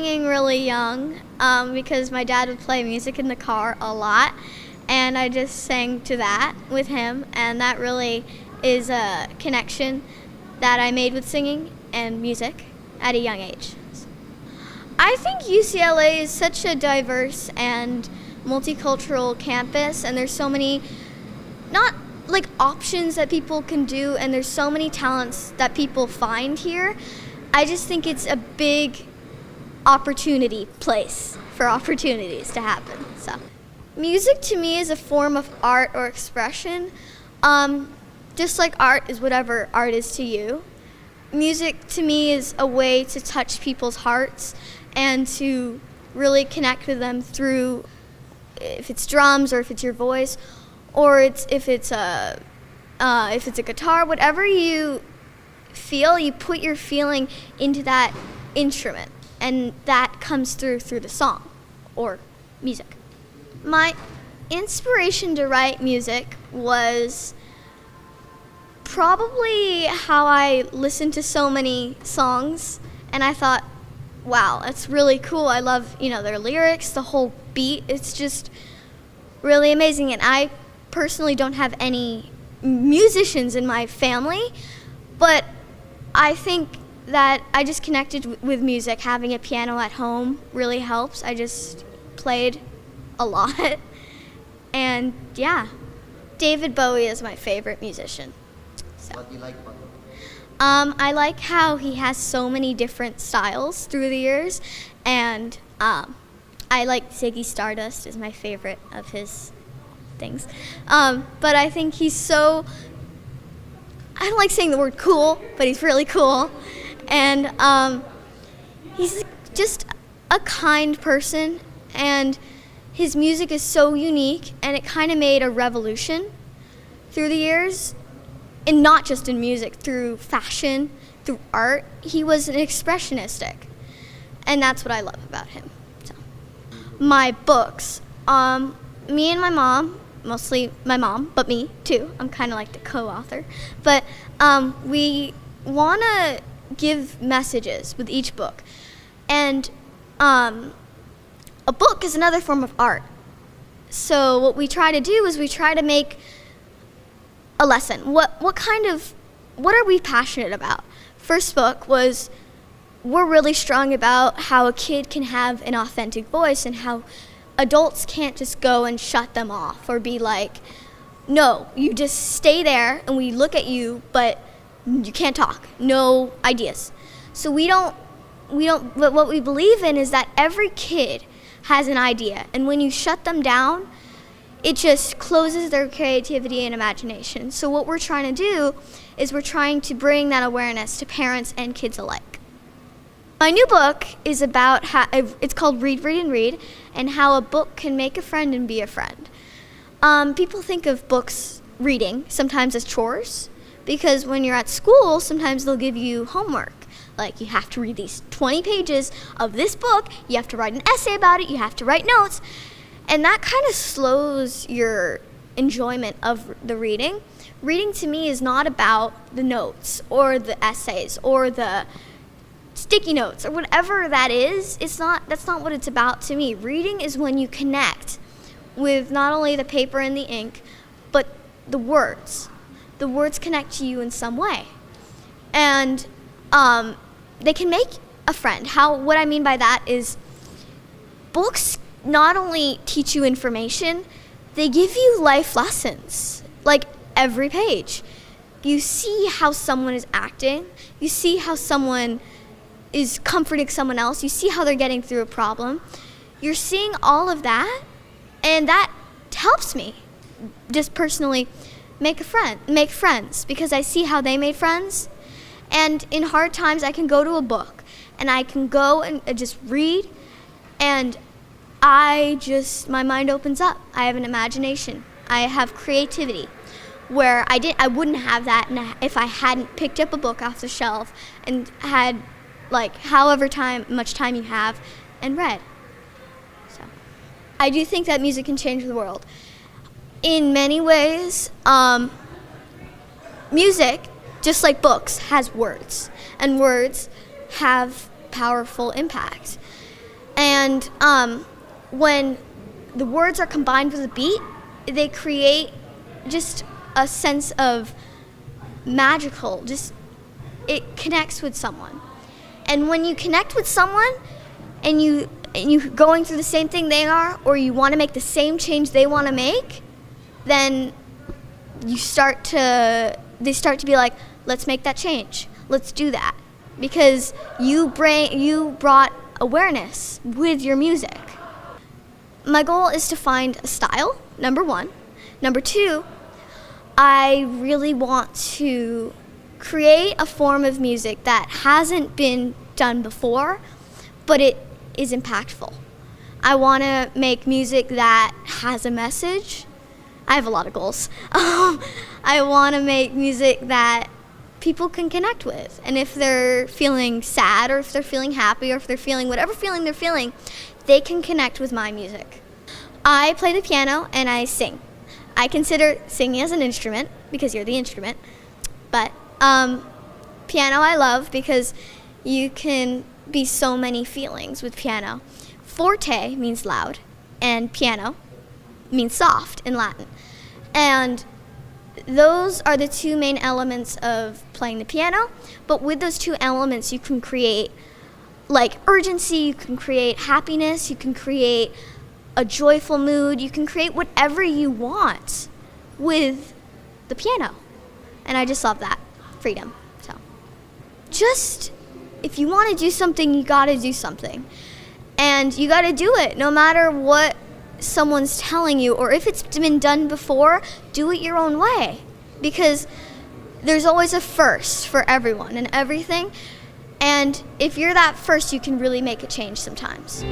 singing really young because my dad would play music in the car a lot, and I just sang to that with him, and that really is a connection that I made with singing and music at a young age. I think UCLA is such a diverse and multicultural campus, and there's so many not like options that people can do, and there's so many talents that people find here. I just think it's a big opportunity place for opportunities to happen. So music to me is a form of art or expression. Just like art is whatever art is to you. Music to me is a way to touch people's hearts and to really connect with them through, if it's drums or if it's your voice, or if it's a guitar, whatever you feel, you put your feeling into that instrument, and that comes through the song or music. My inspiration to write music was probably how I listened to so many songs, and I thought, wow, that's really cool. I love, their lyrics, the whole beat. It's just really amazing. And I personally don't have any musicians in my family, but I think that I just connected with music. Having a piano at home really helps. I just played a lot. And yeah, David Bowie is my favorite musician. So. What do you like about him? I like how he has so many different styles through the years, and I like Ziggy Stardust is my favorite of his things. But I think he's so, I don't like saying the word cool, but he's really cool. And he's just a kind person, and his music is so unique, and it kind of made a revolution through the years. And not just in music, through fashion, through art. He was an expressionistic, and that's what I love about him. So. My books, me and my mom, mostly my mom, but me too. I'm kind of like the co-author. But we want to give messages with each book. And a book is another form of art. So what we try to do is we try to make a lesson. What are we passionate about? First book was, we're really strong about how a kid can have an authentic voice and how adults can't just go and shut them off or be like, no, you just stay there and we look at you, but you can't talk, no ideas. So but what we believe in is that every kid has an idea, and when you shut them down, it just closes their creativity and imagination. So what we're trying to do is we're trying to bring that awareness to parents and kids alike. My new book is about it's called Read, Read, and Read, and how a book can make a friend and be a friend. People think of books reading sometimes as chores, because when you're at school, sometimes they'll give you homework. Like, you have to read these 20 pages of this book, you have to write an essay about it, you have to write notes. And that kind of slows your enjoyment of the reading. Reading to me is not about the notes or the essays or the sticky notes or whatever that is. That's not what it's about to me. Reading is when you connect with not only the paper and the ink, but the words. The words connect to you in some way. And they can make a friend. What I mean by that is books not only teach you information, they give you life lessons, like every page. You see how someone is acting, you see how someone is comforting someone else, you see how they're getting through a problem. You're seeing all of that, and that helps me just personally make friends, because I see how they made friends. And in hard times, I can go to a book, and I can go and just read, and my mind opens up. I have an imagination. I have creativity, where I wouldn't have that if I hadn't picked up a book off the shelf and had, like, however much time you have and read. So, I do think that music can change the world. In many ways, music, just like books, has words, and words have powerful impact. And when the words are combined with a beat, they create just a sense of magical, just it connects with someone. And when you connect with someone and you going through the same thing they are, or you want to make the same change they want to make, then they start to be like, let's make that change. Let's do that. Because you brought awareness with your music. My goal is to find a style, number one. Number two, I really want to create a form of music that hasn't been done before, but it is impactful. I want to make music that has a message. I have a lot of goals. I want to make music that people can connect with. And if they're feeling sad, or if they're feeling happy, or if they're feeling whatever feeling they're feeling, they can connect with my music. I play the piano and I sing. I consider singing as an instrument because you're the instrument. But piano I love because you can be so many feelings with piano. Forte means loud, and piano means soft in Latin. And those are the two main elements of playing the piano, but with those two elements you can create like urgency, you can create happiness, you can create a joyful mood, you can create whatever you want with the piano. And I just love that freedom. So just if you want to do something, you got to do something. And you got to do it no matter what someone's telling you, or if it's been done before, do it your own way, because there's always a first for everyone and everything, and if you're that first, you can really make a change sometimes.